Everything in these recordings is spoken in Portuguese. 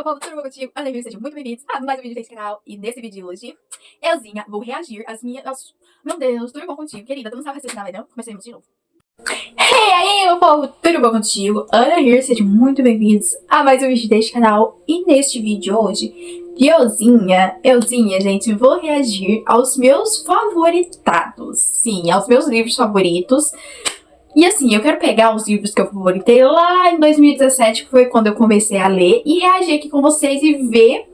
tudo bom contigo? Sejam muito bem-vindos a mais um vídeo desse canal. E nesse vídeo de hoje, euzinha vou reagir às minhas... Meu Deus, tudo bom contigo, querida? Tu não sabe raciocinar, não? Comecemos de novo. Hey aí, meu povo, tudo bom contigo? Ana here, sejam muito bem-vindos a mais um vídeo deste canal. E neste vídeo hoje, de euzinha, gente, vou reagir aos meus favoritados. Sim, aos meus livros favoritos. E assim, eu quero pegar os livros que eu favoritei lá em 2017, que foi quando eu comecei a ler, e reagir aqui com vocês e ver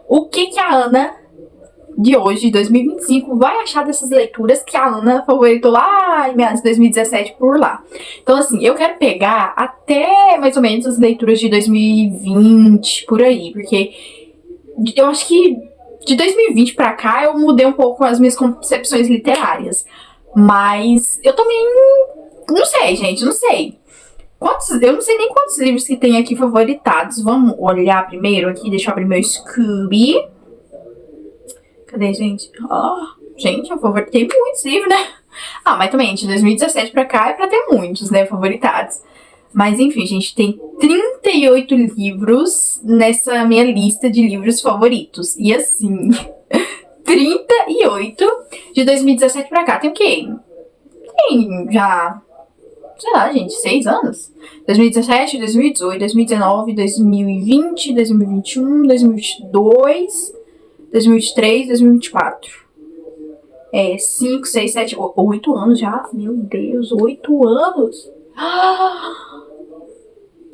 o que a Ana de hoje, 2025, vai achar dessas leituras que a Ana favoritou lá em meados de 2017 por lá. Então assim, eu quero pegar até mais ou menos as leituras de 2020, por aí, porque eu acho que de 2020 pra cá eu mudei um pouco as minhas concepções literárias. Mas eu também... não sei, gente, não sei. Eu não sei nem quantos livros que tem aqui favoritados. Vamos olhar primeiro aqui, deixa eu abrir meu Scooby. Cadê, gente? Gente, eu favoritei muitos livros, né? Mas também, de 2017 pra cá é pra ter muitos, né, favoritados. Mas enfim, gente, tem 38 livros nessa minha lista de livros favoritos. E assim, 38 de 2017 pra cá. Tem o quê? Tem já... sei lá, gente, 6 anos. 2017, 2018, 2019, 2020, 2021, 2022, 2023, 2024. 5, 6, 7, 8 anos já. Meu Deus, 8 anos.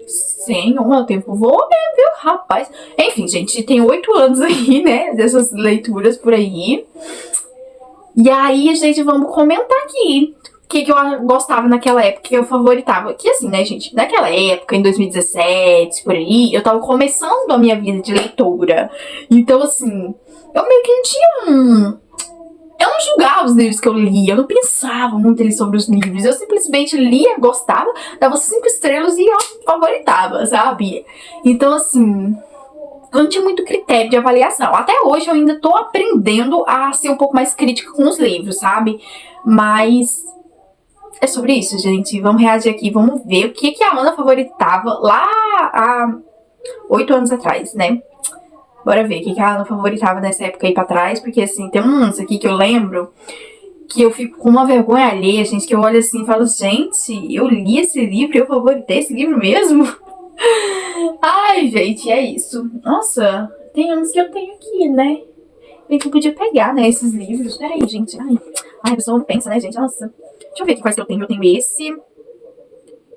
Senhor, o tempo voa mesmo, viu, rapaz? Enfim, gente, tem 8 anos aí, né, dessas leituras por aí. E aí, gente, vamos comentar aqui o que eu gostava naquela época, que eu favoritava. Que assim, né, gente, naquela época, em 2017, por aí, eu tava começando a minha vida de leitora. Então, assim, eu meio que não tinha eu não julgava os livros que eu lia, eu não pensava muito ali sobre os livros. Eu simplesmente lia, gostava, dava 5 estrelas e eu favoritava, sabe? Então, assim... eu não tinha muito critério de avaliação. Até hoje eu ainda tô aprendendo a ser um pouco mais crítica com os livros, sabe? Mas é sobre isso, gente. Vamos reagir aqui, vamos ver o que a Ana favoritava lá há 8 anos atrás, né? Bora ver o que a Ana favoritava nessa época aí pra trás. Porque assim, tem uns aqui que eu lembro que eu fico com uma vergonha alheia, gente. Que eu olho assim e falo, gente, eu li esse livro e eu favoritei esse livro mesmo? Ai, gente, é isso. Nossa, tem uns que eu tenho aqui, né? Bem que eu podia pegar, né, esses livros. Peraí, gente. Ai, a pessoa não pensa, né, gente? Nossa. Deixa eu ver aqui quais que eu tenho. Eu tenho esse.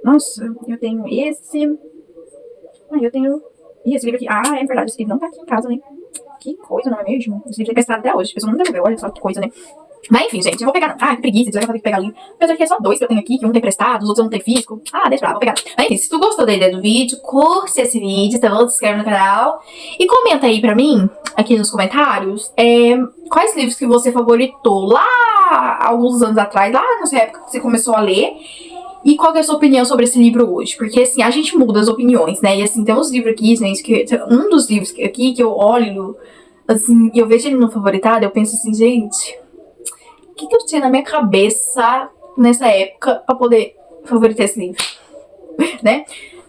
Nossa, eu tenho esse. Eu tenho... Ih, esse livro aqui. É verdade, esse livro não tá aqui em casa, né? Que coisa, não é mesmo? Esse livro é emprestado até hoje. A pessoa não devolveu, olha só que coisa, né? Mas enfim, gente, eu vou pegar... que preguiça, já vai ter que pegar ali. Apesar que é só 2 que eu tenho aqui, que um tem emprestado, os outros eu não tenho físico. Deixa pra lá, vou pegar. Mas enfim, se tu gostou da ideia do vídeo, curte esse vídeo, tá bom? Se inscreve no canal. E comenta aí pra mim, aqui nos comentários, quais livros que você favoritou lá há alguns anos atrás, lá nessa época que você começou a ler. E qual que é a sua opinião sobre esse livro hoje? Porque, assim, a gente muda as opiniões, né? E, assim, tem uns livros aqui, gente, que... um dos livros aqui que eu olho, assim, e eu vejo ele no favoritado, eu penso assim, gente... o que eu tinha na minha cabeça nessa época pra poder favoritar esse livro? Né?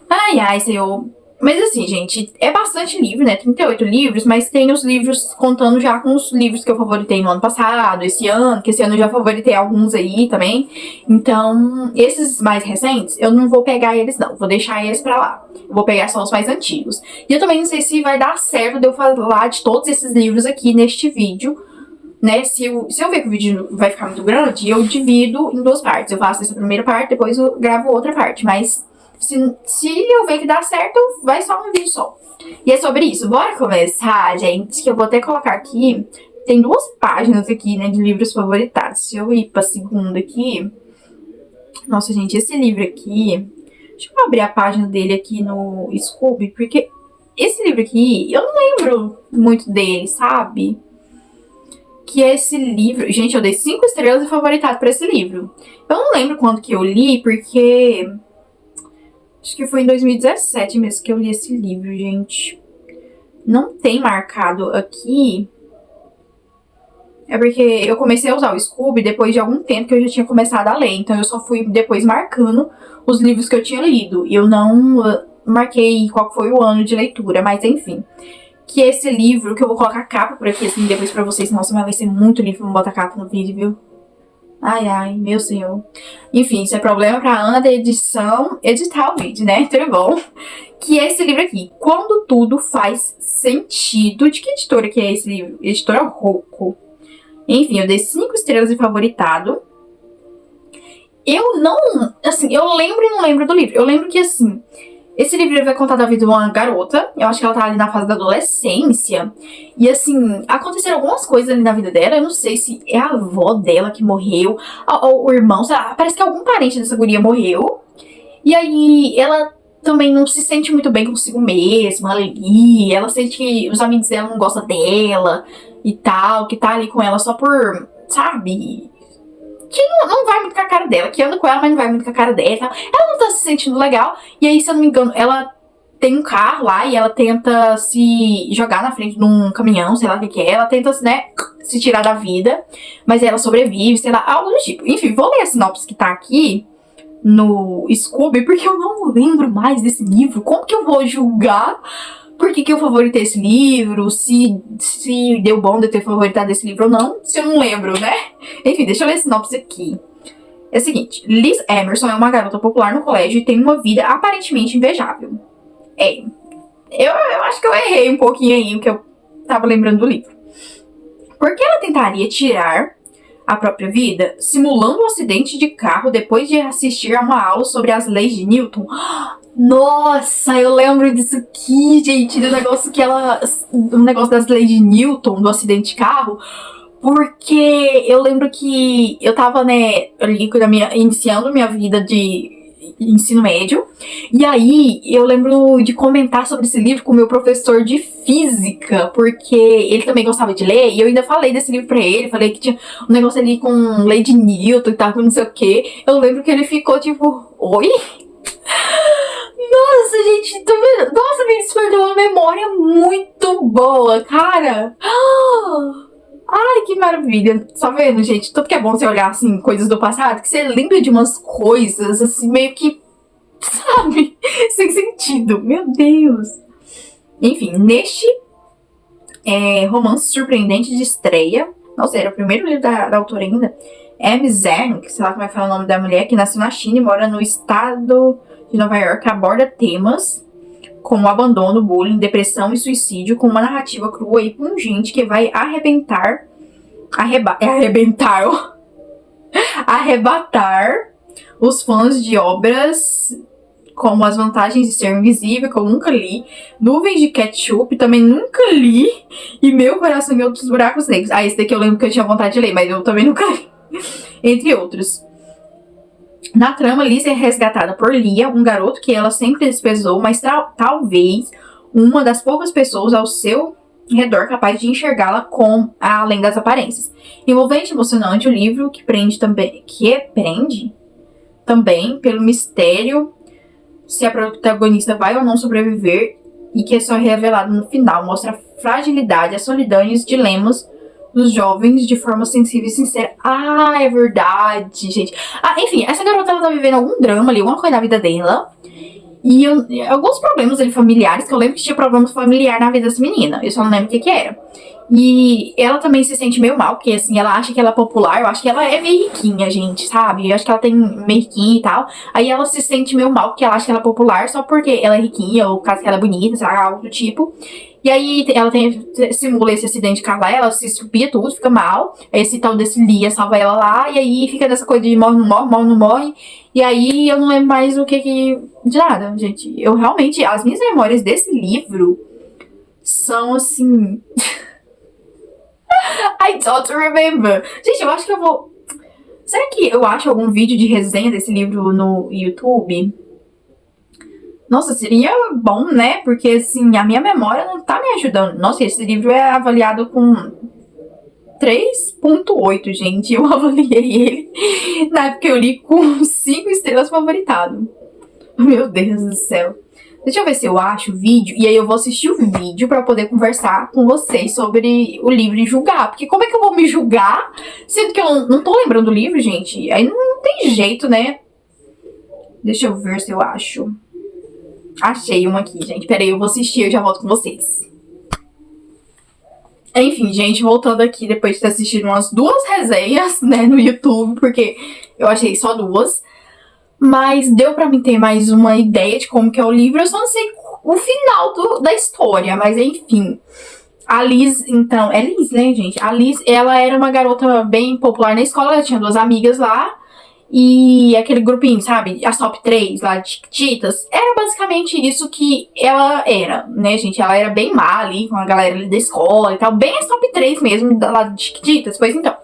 Ai, senhor... Mas assim, gente, é bastante livro, né? 38 livros, mas tem os livros contando já com os livros que eu favoritei no ano passado, esse ano, que esse ano eu já favoritei alguns aí também. Então, esses mais recentes, eu não vou pegar eles não, vou deixar eles pra lá. Eu vou pegar só os mais antigos. E eu também não sei se vai dar certo de eu falar de todos esses livros aqui neste vídeo, né? Se eu ver que o vídeo vai ficar muito grande, eu divido em 2 partes. Eu faço essa primeira parte, depois eu gravo outra parte, mas... Se eu ver que dá certo, vai só um vídeo só. E é sobre isso. Bora começar, gente. Que eu vou até colocar aqui. Tem 2 páginas aqui, né, de livros favoritados. Se eu ir pra segunda aqui... Nossa, gente, esse livro aqui... Deixa eu abrir a página dele aqui no Scooby. Porque esse livro aqui, eu não lembro muito dele, sabe? Que é esse livro... Gente, eu dei 5 estrelas e favoritado pra esse livro. Eu não lembro quando que eu li, porque... acho que foi em 2017 mesmo que eu li esse livro, gente. Não tem marcado aqui. É porque eu comecei a usar o Scooby depois de algum tempo que eu já tinha começado a ler. Então eu só fui depois marcando os livros que eu tinha lido. E eu não marquei qual foi o ano de leitura, mas enfim. Que esse livro, que eu vou colocar a capa por aqui, assim, depois pra vocês. Nossa, mas vai ser muito livro, não botar capa no vídeo, viu? Ai, ai, meu senhor. Enfim, isso é problema pra Ana da edição, editar o vídeo, né? Tudo bom? Que é esse livro aqui, Quando Tudo Faz Sentido. De que editora que é esse livro? Editora Rocco. Enfim, eu dei 5 estrelas de favoritado. Eu não, assim, eu lembro e não lembro do livro. Eu lembro que, assim, esse livro vai contar da vida de uma garota. Eu acho que ela tá ali na fase da adolescência. E, assim, aconteceram algumas coisas ali na vida dela. Eu não sei se é a avó dela que morreu, ou o irmão, sei lá. Parece que algum parente dessa guria morreu. E aí, ela também não se sente muito bem consigo mesma ali. Ela sente que os amigos dela não gostam dela e tal. Que tá ali com ela só por, sabe... Que não vai muito com a cara dela, que anda com ela, mas não vai muito com a cara dela e tal. Ela não tá se sentindo legal. E aí, se eu não me engano, ela tem um carro lá e ela tenta se jogar na frente de um caminhão, sei lá o que é. Ela tenta, né, se tirar da vida, mas ela sobrevive, sei lá, algo do tipo. Enfim, vou ler a sinopse que tá aqui no Scooby, porque eu não lembro mais desse livro. Como que eu vou julgar por que eu favoritei esse livro, se deu bom de eu ter favoritado esse livro ou não, se eu não lembro, né? Enfim, deixa eu ler a sinopse aqui. É o seguinte, Liz Emerson é uma garota popular no colégio e tem uma vida aparentemente invejável. Eu acho que eu errei um pouquinho aí o que eu tava lembrando do livro. Por que ela tentaria tirar a própria vida, simulando um acidente de carro depois de assistir a uma aula sobre as leis de Newton? Nossa, eu lembro disso aqui, gente, do negócio que ela... do negócio das leis de Newton, do acidente de carro, porque eu lembro que eu tava, né, ali iniciando minha vida de ensino médio, e aí eu lembro de comentar sobre esse livro com o meu professor de física, porque ele também gostava de ler, e eu ainda falei desse livro pra ele, falei que tinha um negócio ali com lei de Newton e tal, não sei o que. Eu lembro que ele ficou tipo, oi? Nossa, gente, tá vendo? Nossa, me despertou uma memória muito boa, cara. Ai, que maravilha. Só vendo, gente, tudo que é bom você olhar, assim, coisas do passado, que você lembra de umas coisas, assim, meio que, sabe, sem sentido. Meu Deus. Enfim, neste romance surpreendente de estreia, nossa, era o primeiro livro da autora ainda, Amy Zhang, sei lá como é que fala o nome da mulher, que nasceu na China e mora no estado de Nova York, aborda temas como abandono, bullying, depressão e suicídio, com uma narrativa crua e pungente que vai arrebatar os fãs de obras como As Vantagens de Ser Invisível, que eu nunca li, Nuvens de Ketchup, também nunca li, e Meu Coração em Outros Buracos Negros. Esse daqui eu lembro que eu tinha vontade de ler, mas eu também nunca li. Entre outros. Na trama, Liz é resgatada por Lia, um garoto que ela sempre desprezou, mas talvez uma das poucas pessoas ao seu redor capaz de enxergá-la com além das aparências. Envolvente e emocionante, o livro que prende também pelo mistério se a protagonista vai ou não sobreviver e que é só revelado no final. Mostra a fragilidade, a solidão e os dilemas dos jovens de forma sensível e sincera. É verdade, gente. Enfim, essa garota, ela tá vivendo algum drama ali, alguma coisa da vida dela. E alguns problemas ali familiares, que eu lembro que tinha problemas familiares na vida dessa menina. Eu só não lembro o que era. E ela também se sente meio mal, porque assim, ela acha que ela é popular, eu acho que ela é meio riquinha, gente, sabe? Eu acho que ela tem meio riquinha e tal. Aí ela se sente meio mal, porque ela acha que ela é popular só porque ela é riquinha, ou caso que ela é bonita, sabe? Algo do tipo. E aí ela simula esse acidente de carro lá, ela se estupia tudo, fica mal. Aí esse tal desse Lia salva ela lá, e aí fica dessa coisa de morre, não morre, morre, não morre. E aí eu não lembro mais o que de nada, gente. Eu realmente, as minhas memórias desse livro são assim... I don't remember. Gente, eu acho que eu vou... Será que eu acho algum vídeo de resenha desse livro no YouTube? Nossa, seria bom, né? Porque, assim, a minha memória não tá me ajudando. Nossa, esse livro é avaliado com 3.8, gente. Eu avaliei ele na época que eu li com 5 estrelas favoritado. Meu Deus do céu. Deixa eu ver se eu acho o vídeo, e aí eu vou assistir o vídeo pra poder conversar com vocês sobre o livro e julgar. Porque como é que eu vou me julgar, sendo que eu não tô lembrando do livro, gente? Aí não tem jeito, né? Deixa eu ver se eu acho. Achei uma aqui, gente. Pera aí, eu vou assistir e eu já volto com vocês. Enfim, gente, voltando aqui depois de ter assistido umas 2 resenhas, né, no YouTube, porque eu achei só 2. Mas deu pra mim ter mais uma ideia de como que é o livro. Eu só não sei o final da história, mas enfim. A Liz, então, é Liz, né, gente? A Liz, ela era uma garota bem popular na escola, ela tinha 2 amigas lá. E aquele grupinho, sabe? As top 3 lá de Chiquititas. Era basicamente isso que ela era, né, gente? Ela era bem má ali, com a galera ali da escola e tal. Bem as top 3 mesmo, lá de Chiquititas. Pois então.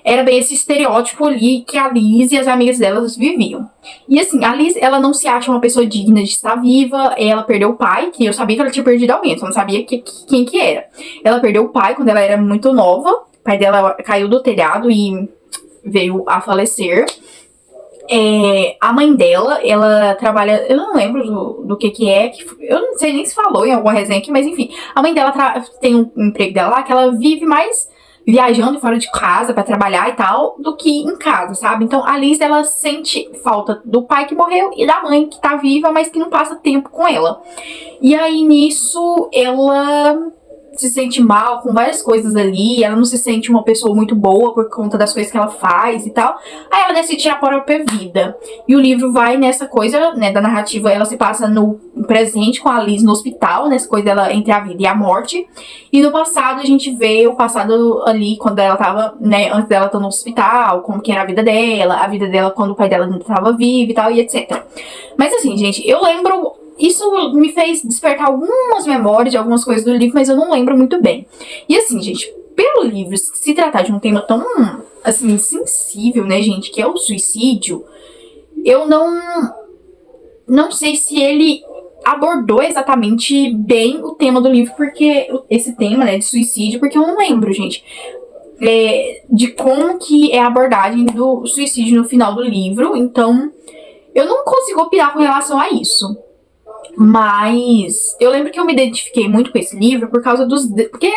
Era bem esse estereótipo ali que a Liz e as amigas delas viviam. E assim, a Liz, ela não se acha uma pessoa digna de estar viva. Ela perdeu o pai, que eu sabia que ela tinha perdido alguém, só não sabia quem que era. Ela perdeu o pai quando ela era muito nova. O pai dela caiu do telhado e veio a falecer. A mãe dela, ela trabalha, eu não lembro do que é, eu não sei nem se falou em alguma resenha aqui, mas enfim, a mãe dela tem um emprego dela lá que ela vive mais viajando fora de casa pra trabalhar e tal, do que em casa, sabe? Então a Liz, ela sente falta do pai que morreu e da mãe que tá viva, mas que não passa tempo com ela. E aí nisso ela se sente mal com várias coisas ali, ela não se sente uma pessoa muito boa por conta das coisas que ela faz e tal. Aí ela decide tirar a própria vida. E o livro vai nessa coisa, né, da narrativa, ela se passa no presente com a Liz no hospital, nessa coisa dela entre a vida e a morte. E no passado a gente vê o passado ali quando ela tava, né, antes dela estar no hospital, como que era a vida dela quando o pai dela ainda estava vivo e tal, e etc. Mas assim, gente, eu lembro. Isso me fez despertar algumas memórias de algumas coisas do livro, mas eu não lembro muito bem. E assim, gente, pelo livro se tratar de um tema tão, assim, sensível, né, gente, que é o suicídio, eu não sei se ele abordou exatamente bem o tema do livro, porque esse tema, né, de suicídio, porque eu não lembro, gente, de como que é a abordagem do suicídio no final do livro, então eu não consigo opinar com relação a isso. Mas eu lembro que eu me identifiquei muito com esse livro por causa dos... Porque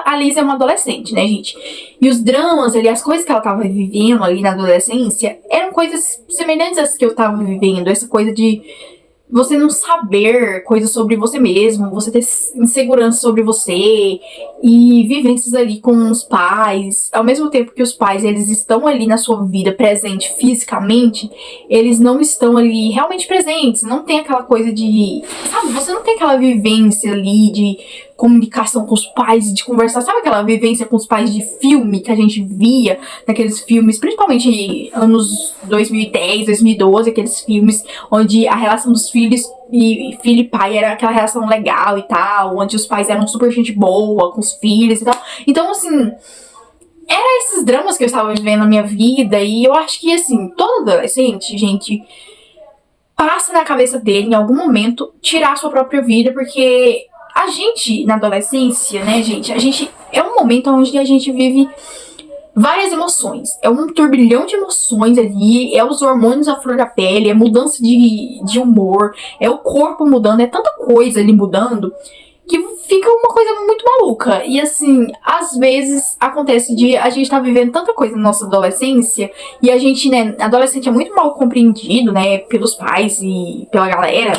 a Liz é uma adolescente, né, gente? E os dramas ali, as coisas que ela tava vivendo ali na adolescência eram coisas semelhantes às que eu tava vivendo. Essa coisa de você não saber coisas sobre você mesmo, você ter insegurança sobre você e vivências ali com os pais. Ao mesmo tempo que os pais, eles estão ali na sua vida presente fisicamente, eles não estão ali realmente presentes. Não tem aquela coisa de... Sabe, você não tem aquela vivência ali de comunicação com os pais, de conversar. Sabe aquela vivência com os pais de filme que a gente via naqueles filmes, principalmente anos 2010, 2012, aqueles filmes onde a relação dos filho e pai era aquela relação legal e tal, onde os pais eram super gente boa com os filhos e tal. Então, assim, eram esses dramas que eu estava vivendo na minha vida, e eu acho que, assim, todo adolescente, gente, passa na cabeça dele, em algum momento, tirar a sua própria vida, porque a gente, na adolescência, né, gente, é um momento onde a gente vive várias emoções, é um turbilhão de emoções ali, é os hormônios à flor da pele, é mudança de humor, é o corpo mudando, é tanta coisa ali mudando, que fica uma coisa muito maluca. E assim, às vezes acontece de a gente tá vivendo tanta coisa na nossa adolescência, e a gente, né, adolescente é muito mal compreendido, né, pelos pais e pela galera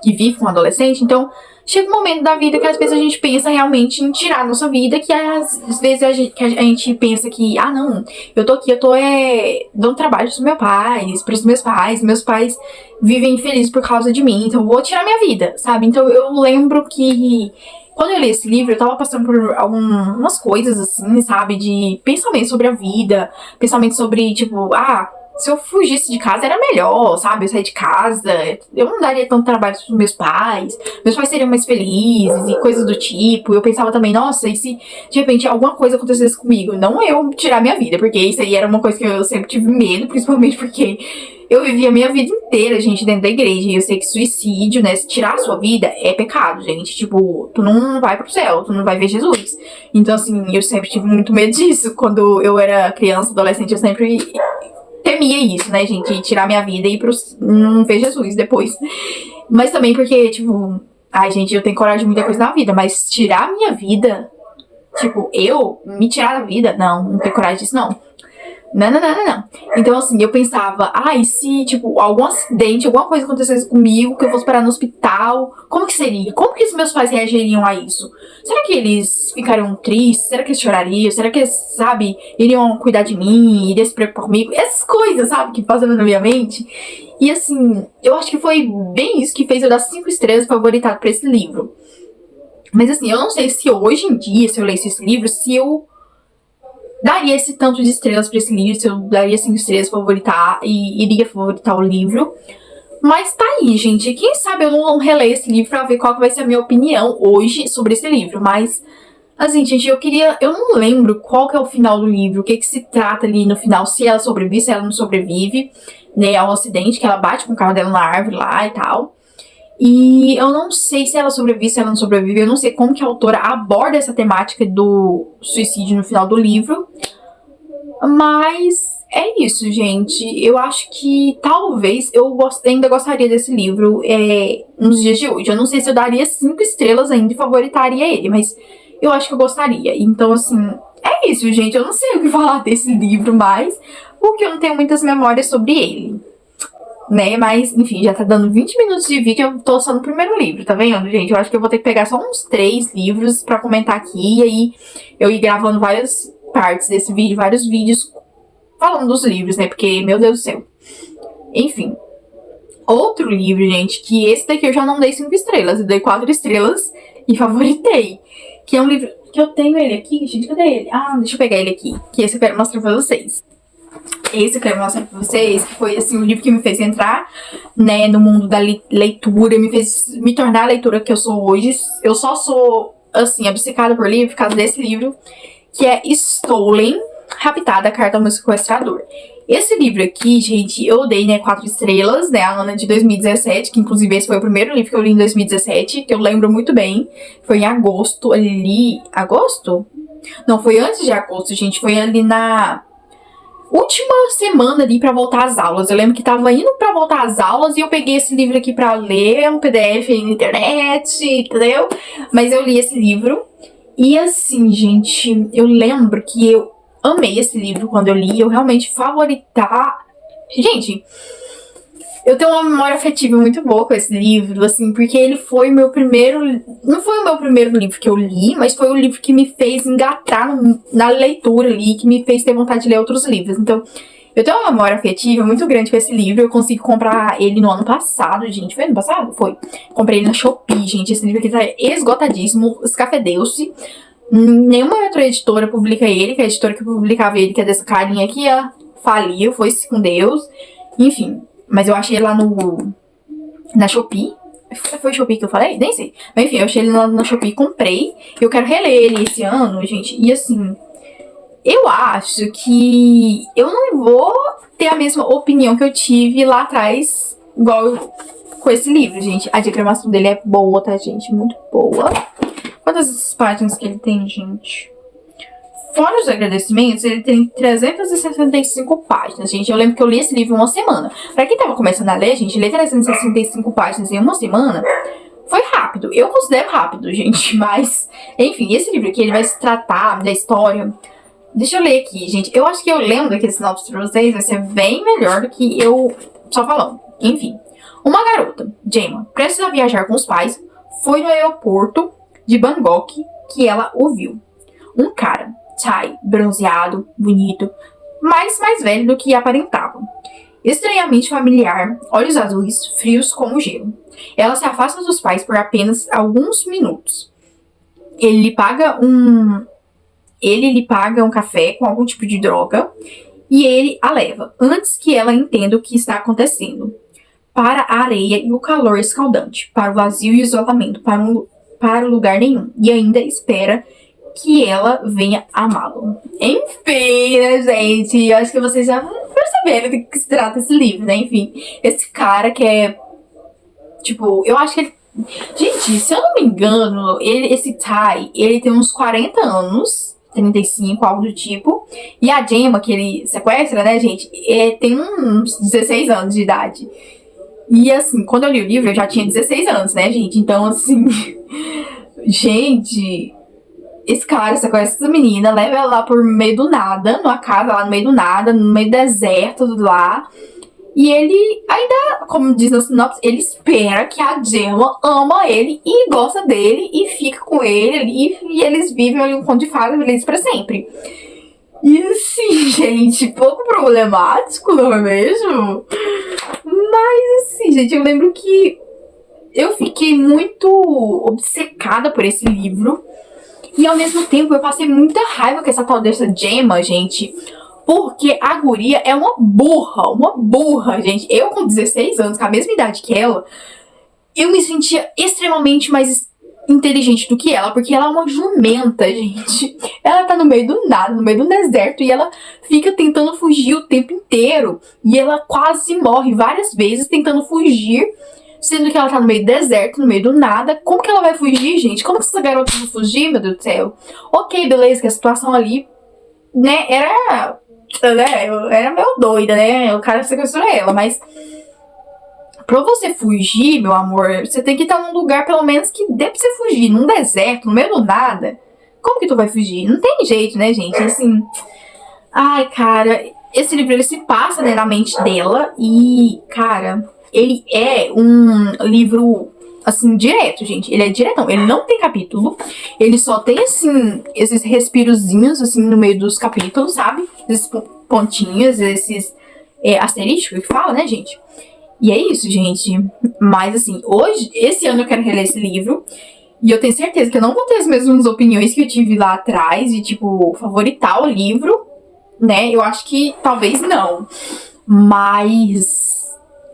que vive com adolescente, então chega um momento da vida que às vezes a gente pensa realmente em tirar a nossa vida, que às vezes a gente pensa que, ah não, eu tô aqui, dando trabalho pros meus pais vivem infelizes por causa de mim, então eu vou tirar minha vida, sabe? Então eu lembro que quando eu li esse livro, eu tava passando por algumas coisas assim, sabe? De pensamento sobre a vida, pensamento sobre, tipo, se eu fugisse de casa era melhor, sabe? Eu sair de casa, eu não daria tanto trabalho pros meus pais seriam mais felizes e coisas do tipo. Eu pensava também, nossa, e se de repente alguma coisa acontecesse comigo? Não eu tirar minha vida, porque isso aí era uma coisa que eu sempre tive medo, principalmente porque eu vivi a minha vida inteira, gente, dentro da igreja. E eu sei que suicídio, né, se tirar a sua vida é pecado, gente. Tipo, tu não vai pro céu, tu não vai ver Jesus. Então, assim, eu sempre tive muito medo disso. Quando eu era criança, adolescente, eu sempre temia isso, né, gente? Tirar minha vida e não ver Jesus depois. Mas também porque, tipo, ai, gente, eu tenho coragem de muita coisa na vida, mas tirar a minha vida, tipo, me tirar da vida, não tenho coragem disso, não. Não, não, não, não, não. Então, assim, eu pensava, ai, se, tipo, algum acidente, alguma coisa acontecesse comigo, que eu fosse parar no hospital, como que seria? Como que os meus pais reagiriam a isso? Será que eles ficariam tristes? Será que eles chorariam? Será que eles, sabe, iriam cuidar de mim, iriam se preocupar comigo? Essas coisas, sabe, que passam na minha mente. E, assim, eu acho que foi bem isso que fez eu dar 5 estrelas favoritado pra esse livro. Mas, assim, eu não sei se hoje em dia, se eu lesse esse livro, se eu daria esse tanto de estrelas pra esse livro, se eu daria 5 estrelas favoritar e iria favoritar o livro. Mas tá aí, gente. Quem sabe eu não releio esse livro pra ver qual que vai ser a minha opinião hoje sobre esse livro. Mas, assim, gente, eu não lembro qual que é o final do livro, o que que se trata ali no final, se ela sobrevive, se ela não sobrevive, né, ao acidente, que ela bate com o carro dela na árvore lá e tal. E eu não sei se ela sobrevive, se ela não sobrevive. Eu não sei como que a autora aborda essa temática do suicídio no final do livro. Mas é isso, gente. Eu acho que talvez eu ainda gostaria desse livro nos dias de hoje. Eu não sei se eu daria 5 estrelas ainda e favoritaria ele, mas eu acho que eu gostaria. Então, assim, é isso, gente. Eu não sei o que falar desse livro mais, porque eu não tenho muitas memórias sobre ele. Né, mas, enfim, já tá dando 20 minutos de vídeo, eu tô só no primeiro livro, tá vendo, gente? Eu acho que eu vou ter que pegar só uns 3 livros pra comentar aqui, e aí eu ir gravando várias partes desse vídeo, vários vídeos falando dos livros, né, porque, meu Deus do céu. Enfim, outro livro, gente, que esse daqui eu já não dei 5 estrelas, eu dei 4 estrelas e favoritei, que é um livro, que eu tenho ele aqui, gente, cadê ele? Ah, deixa eu pegar ele aqui, que esse eu quero mostrar pra vocês. Esse eu quero mostrar pra vocês, que foi, assim, um livro que me fez entrar, né, no mundo da leitura, me fez me tornar a leitora que eu sou hoje. Eu só sou, assim, obcecada por livro por causa desse livro, que é Stolen, Raptada, Carta ao meu sequestrador. Esse livro aqui, gente, eu dei, né, 4 estrelas, né, a Ana de 2017, que inclusive esse foi o primeiro livro que eu li em 2017, que eu lembro muito bem. Foi em agosto, ali... Agosto? Não, foi antes de agosto, gente, foi ali na última semana ali pra voltar às aulas. Eu lembro que tava indo pra voltar às aulas e eu peguei esse livro aqui pra ler, um PDF aí na internet, entendeu? Mas eu li esse livro e, assim, gente, eu lembro que eu amei esse livro quando eu li. Eu realmente favoritar... Gente, eu tenho uma memória afetiva muito boa com esse livro, assim, porque ele foi meu primeiro... Não foi o meu primeiro livro que eu li, mas foi o livro que me fez engatar na leitura ali, que me fez ter vontade de ler outros livros. Então, eu tenho uma memória afetiva muito grande com esse livro. Eu consegui comprar ele no ano passado, gente. Foi ano passado? Foi. Comprei ele na Shopee, gente. Esse livro aqui tá esgotadíssimo, escafedeu-se. Nenhuma outra editora publica ele, que a editora que publicava ele, que é dessa carinha aqui, ó, faliu, foi-se com Deus. Enfim... Mas eu achei lá na Shopee. Foi Shopee que eu falei? Nem sei. Mas enfim, eu achei ele lá na Shopee, comprei. Eu quero reler ele esse ano, gente. E assim, eu acho que eu não vou ter a mesma opinião que eu tive lá atrás, com esse livro, gente. A diagramação dele é boa, tá, gente? Muito boa. Quantas páginas que ele tem, gente? Fora os agradecimentos, ele tem 365 páginas, gente. Eu lembro que eu li esse livro em uma semana. Pra quem tava começando a ler, gente, ler 365 páginas em uma semana foi rápido. Eu considero rápido, gente. Mas, enfim, esse livro aqui, ele vai se tratar da história... Deixa eu ler aqui, gente. Eu acho que eu lendo aqui esse sinopse pra vocês vai ser bem melhor do que eu só falando. Enfim. Uma garota, Gemma, prestes a viajar com os pais, foi no aeroporto de Bangkok que ela ouviu. Um cara... Chai, bronzeado, bonito, mas mais velho do que aparentava. Estranhamente familiar, olhos azuis, frios como gelo. Ela se afasta dos pais por apenas alguns minutos. Ele lhe paga um café com algum tipo de droga e ele a leva, antes que ela entenda o que está acontecendo. Para a areia e o calor escaldante, para o vazio e o isolamento, para lugar nenhum. E ainda espera que ela venha amá-lo. Enfim, né, gente? Eu acho que vocês já perceberam do que se trata esse livro, né? Enfim, esse cara que é... Tipo, eu acho que ele... Gente, se eu não me engano, esse Tai, ele tem uns 40 anos, 35, algo do tipo. E a Gemma, que ele sequestra, né, gente, tem uns 16 anos de idade. E, assim, quando eu li o livro, eu já tinha 16 anos, né, gente? Então, assim... gente... esse cara sequestra essa menina, leva ela lá por meio do nada, numa casa lá no meio do nada, no meio do deserto, tudo lá. E ele ainda, como diz na sinopse, ele espera que a Gemma ama ele e gosta dele e fica com ele ali. E eles vivem ali um conto de fadas felizes pra sempre. E assim, gente, pouco problemático, não é mesmo? Mas assim, gente, eu lembro que eu fiquei muito obcecada por esse livro. E ao mesmo tempo eu passei muita raiva com essa tal dessa Gemma, gente. Porque a guria é uma burra, gente. Eu com 16 anos, com a mesma idade que ela, eu me sentia extremamente mais inteligente do que ela, porque ela é uma jumenta, gente. Ela tá no meio do nada, no meio do deserto, e ela fica tentando fugir o tempo inteiro. E ela quase morre várias vezes tentando fugir, sendo que ela tá no meio do deserto, no meio do nada. Como que ela vai fugir, gente? Como que essa garota vai fugir, meu Deus do céu? Ok, beleza, que a situação ali, né, era meio doida, né? O cara sequestrou ela, mas pra você fugir, meu amor, você tem que estar num lugar, pelo menos, que dê pra você fugir. Num deserto, no meio do nada. Como que tu vai fugir? Não tem jeito, né, gente? Assim... Ai, cara, esse livro, ele se passa, né, na mente dela. E, cara, ele é um livro, assim, direto, gente. Ele é diretão. Ele não tem capítulo. Ele só tem, assim, esses respirozinhos, assim, no meio dos capítulos, sabe? Esses pontinhos, esses asterísticos que fala, né, gente? E é isso, gente. Mas, assim, hoje, esse ano eu quero reler esse livro. E eu tenho certeza que eu não vou ter as mesmas opiniões que eu tive lá atrás. De, tipo, favoritar o livro, né? Eu acho que talvez não. Mas,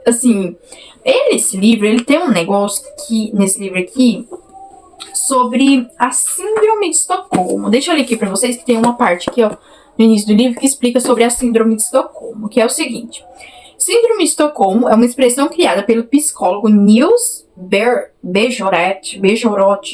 assim, esse livro, ele tem um negócio que, nesse livro aqui, sobre a síndrome de Estocolmo. Deixa eu ler aqui pra vocês que tem uma parte aqui, ó, no início do livro, que explica sobre a síndrome de Estocolmo, que é o seguinte. Síndrome de Estocolmo é uma expressão criada pelo psicólogo Niels Bejorot,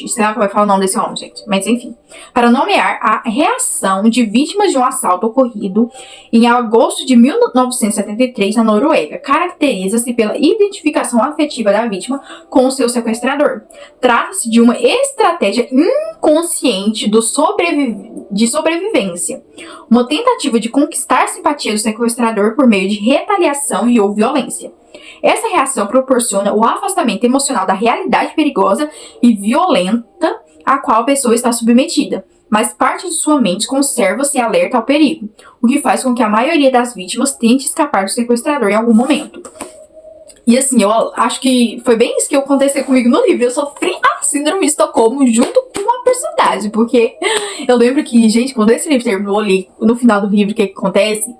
sei lá como vai falar o nome desse homem, gente, mas enfim, para nomear a reação de vítimas de um assalto ocorrido em agosto de 1973 na Noruega. Caracteriza-se pela identificação afetiva da vítima com o seu sequestrador. Trata-se de uma estratégia inconsciente de sobrevivência, uma tentativa de conquistar a simpatia do sequestrador por meio de retaliação e ou violência. Essa reação proporciona o afastamento emocional da realidade perigosa e violenta a qual a pessoa está submetida, mas parte de sua mente conserva-se alerta ao perigo, o que faz com que a maioria das vítimas tente escapar do sequestrador em algum momento. E assim, eu acho que foi bem isso que aconteceu comigo no livro. Eu sofri a síndrome de Estocolmo junto com a personagem, porque eu lembro que, gente, quando esse livro terminou ali, no final do livro, o que acontece?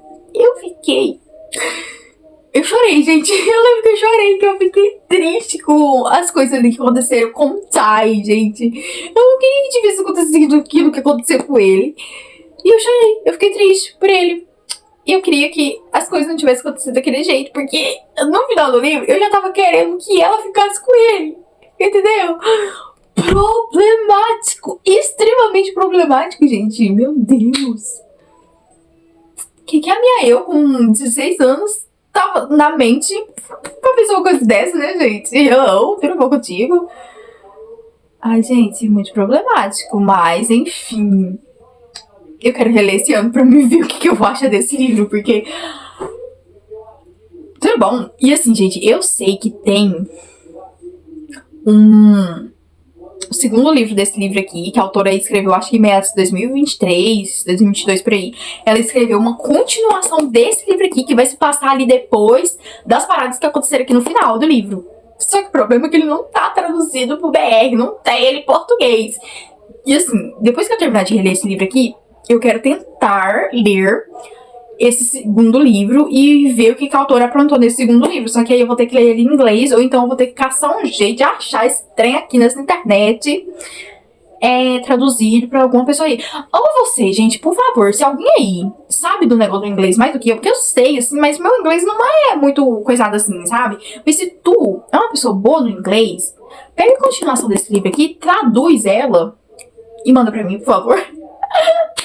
Eu chorei, gente. Eu lembro que eu chorei, que eu fiquei triste com as coisas ali que aconteceram com o Ty, gente. Eu não queria que tivesse acontecido aquilo que aconteceu com ele. E eu chorei, eu fiquei triste por ele. E eu queria que as coisas não tivessem acontecido daquele jeito, porque no final do livro eu já tava querendo que ela ficasse com ele. Entendeu? Problemático, extremamente problemático, gente. Meu Deus. Que a minha eu com 16 anos tava na mente pra pensar uma coisa dessa, né, gente? Hello, tudo bom contigo? Ai, gente, muito problemático, mas enfim. Eu quero reler esse ano pra me ver o que eu vou achar desse livro, porque... Tudo bom. E assim, gente, eu sei que tem o segundo livro desse livro aqui, que a autora escreveu, acho que em meados de 2023, 2022, por aí. Ela escreveu uma continuação desse livro aqui, que vai se passar ali depois das paradas que aconteceram aqui no final do livro. Só que o problema é que ele não tá traduzido pro BR, não tem ele em português. E assim, depois que eu terminar de reler esse livro aqui, eu quero tentar ler esse segundo livro e ver o que a autora aprontou nesse segundo livro. Só que aí eu vou ter que ler ele em inglês, ou então eu vou ter que caçar um jeito de achar esse trem aqui nessa internet traduzido pra alguma pessoa aí. Ou você, gente, por favor, se alguém aí sabe do negócio do inglês mais do que eu, porque eu sei, assim, mas meu inglês não é muito coisado assim, sabe? Mas se tu é uma pessoa boa no inglês, pega a continuação desse livro aqui, traduz ela e manda pra mim, por favor.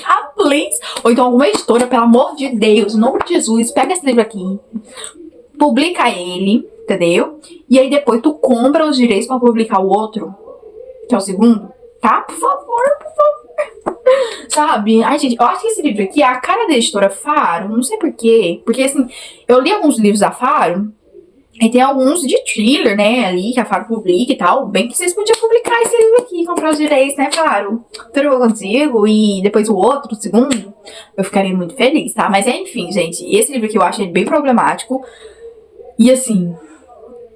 Ah, please. Ou então alguma editora, pelo amor de Deus, em nome de Jesus, pega esse livro aqui, publica ele, entendeu? E aí depois tu compra os direitos pra publicar o outro, que é o segundo, tá? Por favor, por favor. Sabe? Ai, gente, eu acho que esse livro aqui é a cara da editora Faro, não sei porquê. Porque, assim, eu li alguns livros da Faro, e tem alguns de thriller, né, ali, que a Faro publica e tal. Bem que vocês podiam publicar esse livro aqui, comprar os direitos, né, Faro? Então eu consigo, e depois o outro, o segundo, eu ficaria muito feliz, tá? Mas, enfim, gente, esse livro aqui eu acho ele bem problemático. E, assim,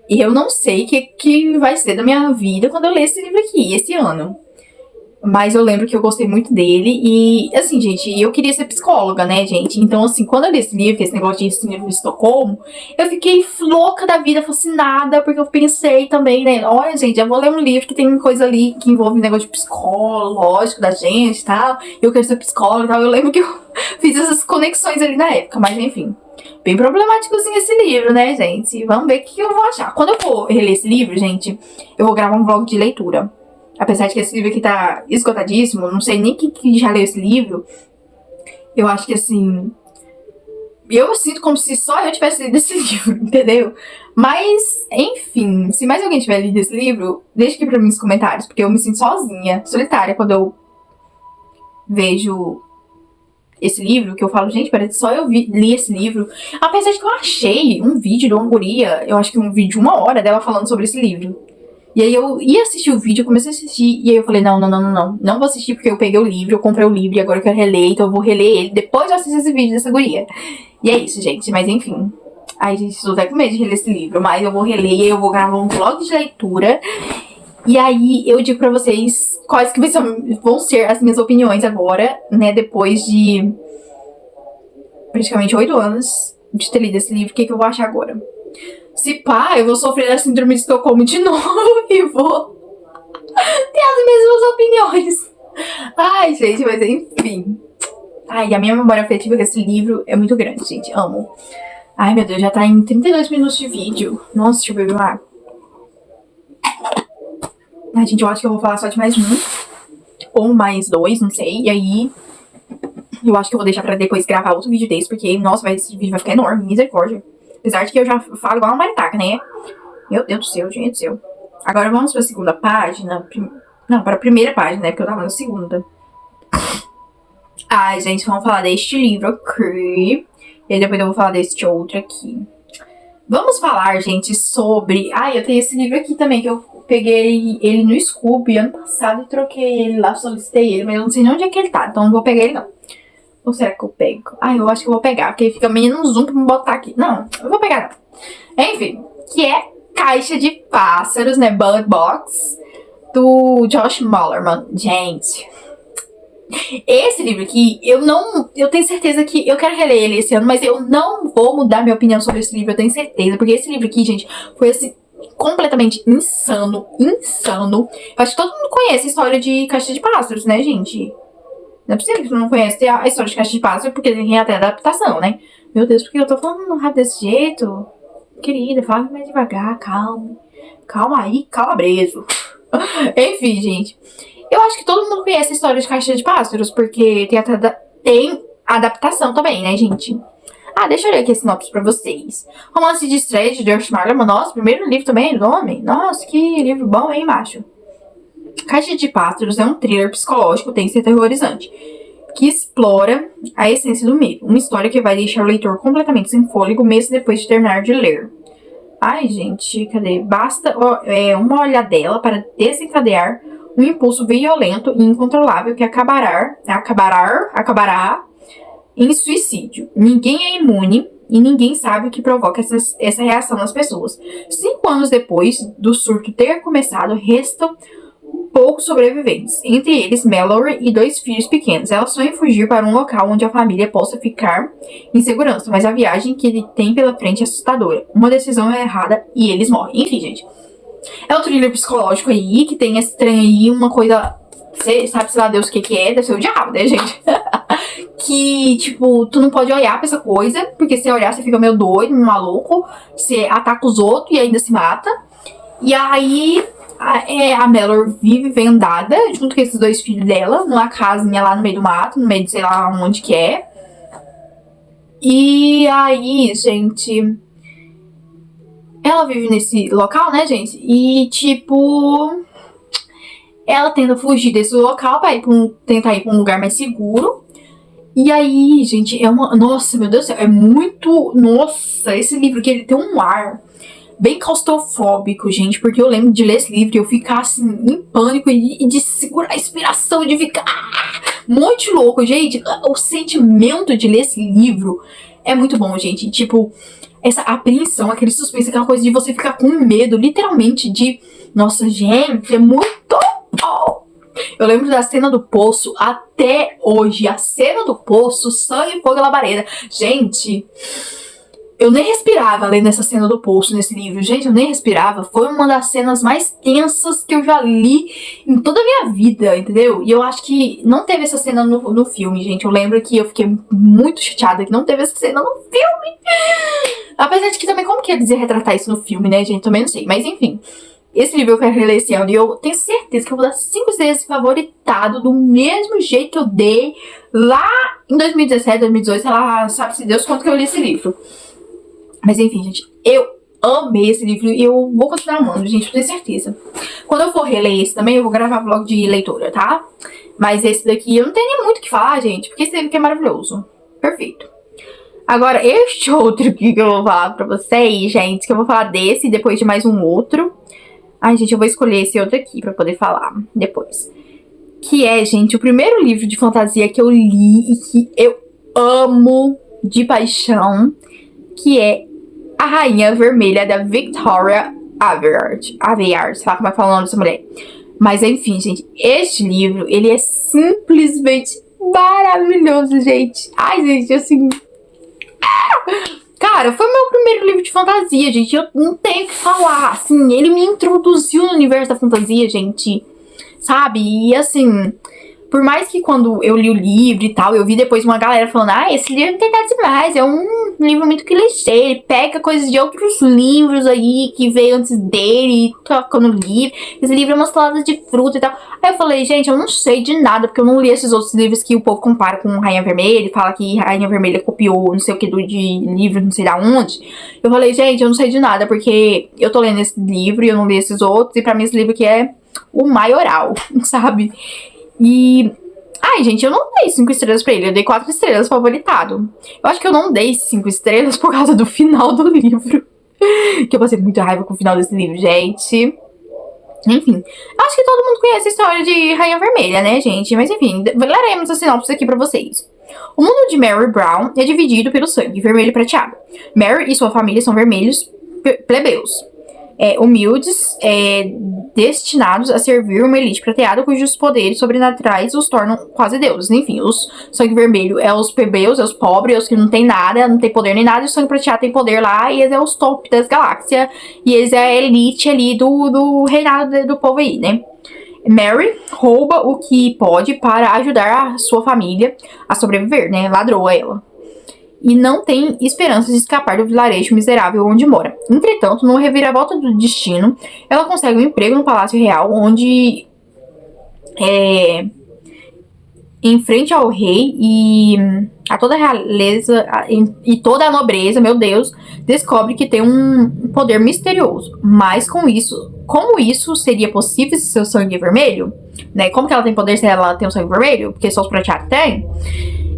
eu não sei o que vai ser da minha vida quando eu ler esse livro aqui, esse ano. Mas eu lembro que eu gostei muito dele e, assim, gente, eu queria ser psicóloga, né, gente? Então, assim, quando eu li esse livro, esse negócio de síndrome de Estocolmo, eu fiquei louca da vida, fascinada, porque eu pensei também, né, olha, gente, eu vou ler um livro que tem coisa ali que envolve negócio de psicológico da gente e tal, eu quero ser psicóloga e tal. Eu lembro que eu fiz essas conexões ali na época, mas enfim. Bem problemáticozinho esse livro, né, gente? Vamos ver o que eu vou achar. Quando eu for reler esse livro, gente, eu vou gravar um vlog de leitura. Apesar de que esse livro aqui tá esgotadíssimo, não sei nem quem já leu esse livro. Eu acho que, assim, eu sinto como se só eu tivesse lido esse livro, entendeu? Mas, enfim, se mais alguém tiver lido esse livro, deixa aqui pra mim nos comentários, porque eu me sinto sozinha, solitária, quando eu vejo esse livro, que eu falo, gente, parece que só eu li esse livro. Apesar de que eu achei um vídeo de uma guria, eu acho que um vídeo de 1 hora dela falando sobre esse livro. E aí eu ia assistir o vídeo, eu comecei a assistir, e aí eu falei, não vou assistir porque eu peguei o livro, eu comprei o livro e agora eu quero reler, então eu vou reler ele, depois eu assisto esse vídeo dessa guria. E é isso, gente, mas enfim. Ai, gente, estou até com medo de reler esse livro, mas eu vou reler, eu vou gravar um vlog de leitura, e aí eu digo pra vocês quais que vão ser as minhas opiniões agora, né, depois de praticamente 8 anos de ter lido esse livro, o que eu vou achar agora. Se pá, eu vou sofrer da síndrome de Estocolmo de novo e vou ter as mesmas opiniões. Ai, gente, mas enfim. Ai, a minha memória afetiva com esse livro é muito grande, gente. Amo. Ai, meu Deus, já tá em 32 minutos de vídeo. Nossa, deixa eu beber uma água. Ai, gente, eu acho que eu vou falar só de mais um. Ou mais 2, não sei. E aí, eu acho que eu vou deixar pra depois gravar outro vídeo desse, porque, nossa, esse vídeo vai ficar enorme, misericórdia. Apesar de que eu já falo igual uma maritaca, né? Meu Deus do céu, gente do céu. Agora vamos pra segunda página. Não, para a primeira página, né? Porque eu tava na segunda. Ai, gente, vamos falar deste livro aqui. E aí depois eu vou falar deste outro aqui. Vamos falar, gente, sobre... Ai, eu tenho esse livro aqui também, que eu peguei ele no Scooby ano passado e troquei ele lá, solicitei ele, mas eu não sei nem onde é que ele tá, então não vou pegar ele não. Ou será que eu pego? Ai, eu acho que eu vou pegar, porque fica menos um pra me botar aqui. Não, eu vou pegar não. Enfim, que é Caixa de Pássaros, né? Bullet Box, do Josh Malerman. Gente, esse livro aqui, eu tenho certeza que eu quero reler ele esse ano, mas eu não vou mudar minha opinião sobre esse livro, eu tenho certeza, porque esse livro aqui, gente, foi assim, completamente insano. Eu acho que todo mundo conhece a história de Caixa de Pássaros, né, gente? Não é possível que você não conhece a história de Caixa de Pássaros, porque tem até adaptação, né? Meu Deus, porque eu tô falando rápido desse jeito? Querida, fala mais devagar, calma. Calma aí, calabreso. Enfim, gente. Eu acho que todo mundo conhece a história de Caixa de Pássaros, porque tem adaptação também, né, gente? Ah, deixa eu ler aqui a sinopse pra vocês. Romance de estreia de Josh Malerman. Nossa, primeiro livro também do homem. Nossa, que livro bom, hein, macho? Caixa de Pássaros é um thriller psicológico tenso e aterrorizante, que explora a essência do medo. Uma história que vai deixar o leitor completamente sem fôlego mesmo depois de terminar de ler. Ai, gente, cadê? Basta uma olhadela para desencadear um impulso violento e incontrolável que acabará em suicídio. Ninguém é imune e ninguém sabe o que provoca essa reação nas pessoas. 5 anos depois do surto ter começado, restam poucos sobreviventes, entre eles Mallory e 2 filhos pequenos. Ela sonha em fugir para um local onde a família possa ficar em segurança, mas a viagem que ele tem pela frente é assustadora. Uma decisão é errada e eles morrem. Enfim, gente. É um thriller psicológico aí, que tem esse trem aí, uma coisa... Você sabe, sei lá, Deus o que é, deve ser o diabo, né, gente? Que, tipo, tu não pode olhar pra essa coisa, porque se olhar você fica meio doido, meio maluco, você ataca os outros e ainda se mata. E aí... a Mallory vive vendada junto com esses 2 filhos dela numa casinha lá no meio do mato, no meio de sei lá onde que é. E aí, gente, ela vive nesse local, né, gente? E tipo, ela tenta fugir desse local pra tentar ir pra um lugar mais seguro. E aí, gente, é uma... Nossa, meu Deus do céu, é muito... Nossa, esse livro aqui, ele tem um ar bem claustrofóbico, gente. Porque eu lembro de ler esse livro e eu ficar, assim, em pânico e de segurar a inspiração, de ficar muito louco. Gente, o sentimento de ler esse livro é muito bom, gente. Tipo, essa apreensão, aquele suspense, aquela coisa de você ficar com medo, literalmente, de... Nossa, gente, é muito bom. Eu lembro da cena do poço até hoje. A cena do poço, sangue, fogo e labareda. Gente, eu nem respirava lendo essa cena do poço nesse livro. Gente, eu nem respirava. Foi uma das cenas mais tensas que eu já li em toda a minha vida, entendeu? E eu acho que não teve essa cena no filme, gente. Eu lembro que eu fiquei muito chateada que não teve essa cena no filme. Apesar de que também, como que ia dizer retratar isso no filme, né, gente? Também não sei. Mas enfim, esse livro eu quero reler esse ano e eu tenho certeza que eu vou dar 5 estrelas favoritado do mesmo jeito que eu dei lá em 2017, 2018, sei lá, sabe-se Deus quanto que eu li esse livro. Mas enfim, gente, eu amei esse livro e eu vou continuar amando, gente, tenho certeza. Quando eu for reler esse também, eu vou gravar vlog de leitura, tá? Mas esse daqui eu não tenho nem muito o que falar, gente, porque esse livro aqui é maravilhoso. Perfeito. Agora, este outro aqui que eu vou falar pra vocês, gente, que eu vou falar desse e depois de mais um outro. Ai, gente, eu vou escolher esse outro aqui pra poder falar depois. Que é, gente, o primeiro livro de fantasia que eu li e que eu amo de paixão, que é A Rainha Vermelha, da Victoria Aveyard. Sei lá como é que fala o nome dessa mulher. Mas, enfim, gente, este livro, ele é simplesmente maravilhoso, gente. Ai, gente, assim... Cara, foi meu primeiro livro de fantasia, gente. Eu não tenho o que falar, assim. Ele me introduziu no universo da fantasia, gente. Sabe? E, assim... Por mais que quando eu li o livro e tal, eu vi depois uma galera falando, ah, esse livro não tem nada demais, é um livro muito clichê, ele pega coisas de outros livros aí que veio antes dele e toca no livro. Esse livro é umas saladas de fruta e tal. Aí eu falei, gente, eu não sei de nada, porque eu não li esses outros livros que o povo compara com Rainha Vermelha, e fala que Rainha Vermelha copiou não sei o que de livro, não sei da onde. Eu falei, gente, eu não sei de nada, porque eu tô lendo esse livro e eu não li esses outros, e pra mim esse livro aqui é o maioral, sabe? E... Ai, gente, eu não dei 5 estrelas pra ele. Eu dei 4 estrelas favoritado. Eu acho que eu não dei 5 estrelas por causa do final do livro. Que eu passei muita raiva com o final desse livro, gente. Enfim, acho que todo mundo conhece a história de Rainha Vermelha, né, gente? Mas enfim, leremos a sinopse aqui pra vocês. O mundo de Mary Brown é dividido pelo sangue vermelho e prateado. Mary e sua família são vermelhos plebeus. Humildes, destinados a servir uma elite prateada cujos poderes sobrenaturais os tornam quase deuses. Enfim, os sangue vermelho é os plebeus, é os pobres, é os que não tem nada, não tem poder nem nada, e o sangue prateado tem poder lá, e eles é os top das galáxias, e eles é a elite ali do reinado do povo aí, né? Mary rouba o que pode para ajudar a sua família a sobreviver, né? Ladroa ela. E não tem esperança de escapar do vilarejo miserável onde mora. Entretanto, numa reviravolta do destino, ela consegue um emprego no Palácio Real, onde em frente ao rei e a toda a realeza e toda a nobreza, meu Deus, descobre que tem um poder misterioso. Mas com isso, como isso seria possível se seu sangue é vermelho? Né? Como que ela tem poder se ela tem um sangue vermelho? Porque só os prateados têm?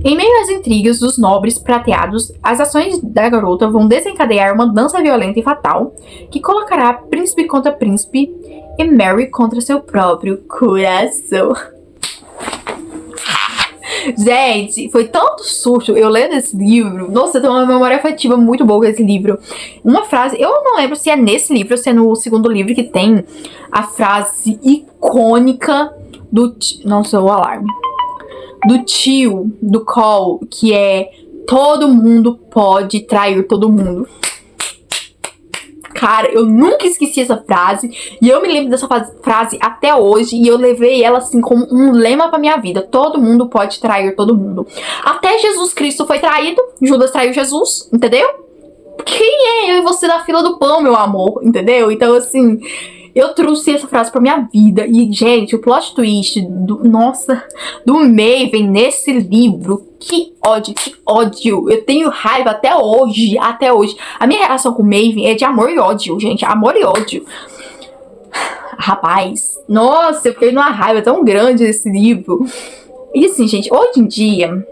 Em meio às intrigas dos nobres prateados, as ações da garota vão desencadear uma dança violenta e fatal que colocará príncipe contra príncipe e Mary contra seu próprio coração. Gente, foi tanto susto eu lendo esse livro. Nossa, eu tenho uma memória afetiva muito boa com esse livro. Uma frase, eu não lembro se é nesse livro ou se é no segundo livro que tem a frase icônica do... Nossa, o alarme. Do tio, do Cole, que é: todo mundo pode trair todo mundo. Cara, eu nunca esqueci essa frase. E eu me lembro dessa frase até hoje. E eu levei ela assim como um lema pra minha vida. Todo mundo pode trair todo mundo. Até Jesus Cristo foi traído. Judas traiu Jesus, entendeu? Quem é eu e você na fila do pão, meu amor? Entendeu? Então assim... Eu trouxe essa frase pra minha vida. E, gente, o plot twist do Maven nesse livro. Que ódio, que ódio. Eu tenho raiva até hoje, até hoje. A minha relação com o Maven é de amor e ódio, gente. Amor e ódio. Rapaz, nossa, eu fiquei numa raiva tão grande desse livro. E assim, gente, hoje em dia,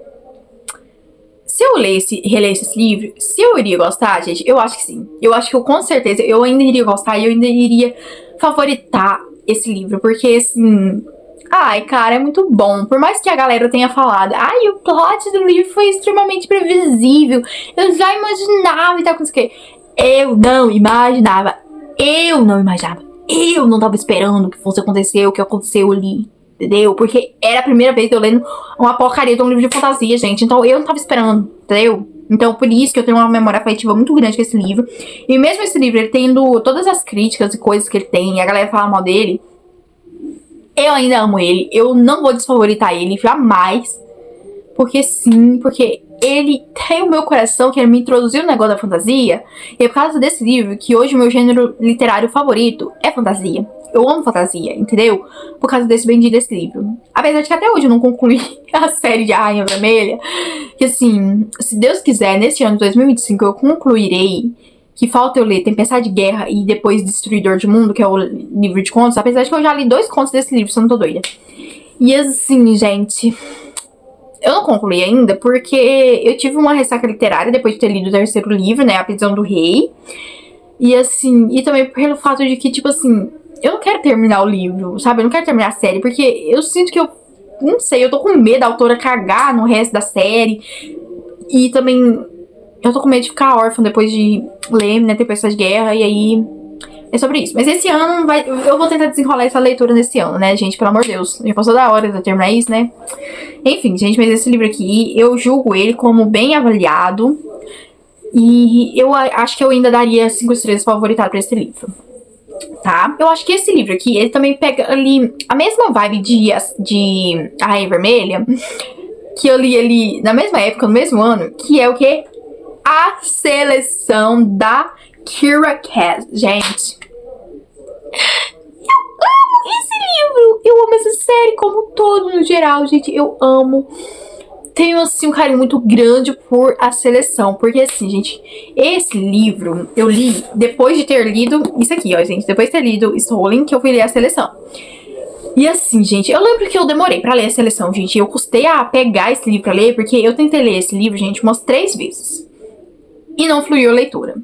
se eu relesse esse livro, se eu iria gostar, gente, eu acho que sim. Eu acho que eu, com certeza, eu ainda iria gostar e eu ainda iria favoritar esse livro. Porque, assim, ai, cara, é muito bom. Por mais que a galera tenha falado, ai, o plot do livro foi extremamente previsível, eu já imaginava e tal, não sei o quê. Eu não imaginava. Eu não tava esperando que fosse acontecer o que aconteceu ali. Entendeu? Porque era a primeira vez que eu lendo uma porcaria de um livro de fantasia, gente. Então eu não tava esperando, entendeu? Então por isso que eu tenho uma memória afetiva muito grande com esse livro. E mesmo esse livro, ele tendo todas as críticas e coisas que ele tem, e a galera fala mal dele, eu ainda amo ele. Eu não vou desfavoritar ele, jamais. Porque sim, porque ele tem o meu coração, que ele me introduziu no negócio da fantasia. E é por causa desse livro que hoje o meu gênero literário favorito é fantasia. Eu amo fantasia, entendeu? Por causa desse bendito desse livro. Apesar de que até hoje eu não concluí a série de A Rainha Vermelha. Que assim, se Deus quiser, nesse ano de 2025 eu concluirei. Que falta eu ler Tempestade de Guerra e depois Destruidor de Mundo, que é o livro de contos. Apesar de que eu já li 2 contos desse livro, se eu não tô doida. E assim, gente, eu não concluí ainda porque eu tive uma ressaca literária depois de ter lido o 3º livro, né? A Prisão do Rei. E assim, e também pelo fato de que, tipo assim, eu não quero terminar o livro, sabe? Eu não quero terminar a série, porque eu sinto que eu, não sei, eu tô com medo da autora cagar no resto da série. E também eu tô com medo de ficar órfã depois de ler, né, Tempestade de Guerra, e aí é sobre isso. Mas esse ano eu vou tentar desenrolar essa leitura nesse ano, né, gente? Pelo amor de Deus. Já passou da hora de eu terminar isso, né? Enfim, gente, mas esse livro aqui, eu julgo ele como bem avaliado. E eu acho que eu ainda daria 5 estrelas favoritado pra esse livro. Tá? Eu acho que esse livro aqui, ele também pega ali a mesma vibe de A Rainha Vermelha, que eu li ali na mesma época, no mesmo ano, que é o quê? A Seleção da Kiera Cass. Gente, eu amo esse livro! Eu amo essa série como todo, no geral, gente. Eu amo. Tenho, assim, um carinho muito grande por A Seleção. Porque, assim, gente, esse livro eu li depois de ter lido isso aqui, ó, gente. Depois de ter lido Stolen, que eu fui ler A Seleção. E assim, gente, eu lembro que eu demorei pra ler A Seleção, gente. Eu custei a pegar esse livro pra ler, porque eu tentei ler esse livro, gente, umas 3 vezes. E não fluiu a leitura.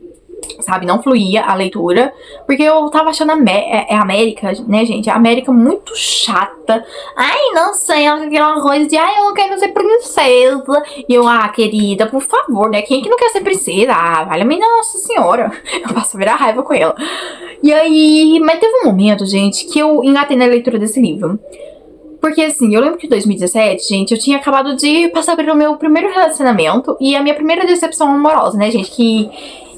Sabe, não fluía a leitura, porque eu tava achando a América, né, gente, a América muito chata. Ai, não sei, aquela coisa de, ai, eu não quero ser princesa. E eu, querida, por favor, né, quem que não quer ser princesa? Vale-me Nossa Senhora. Eu passo a virar raiva com ela. E aí, mas teve um momento, gente, que eu engatei na leitura desse livro. Porque, assim, eu lembro que em 2017, gente, eu tinha acabado de passar pelo meu primeiro relacionamento e a minha primeira decepção amorosa, né, gente, que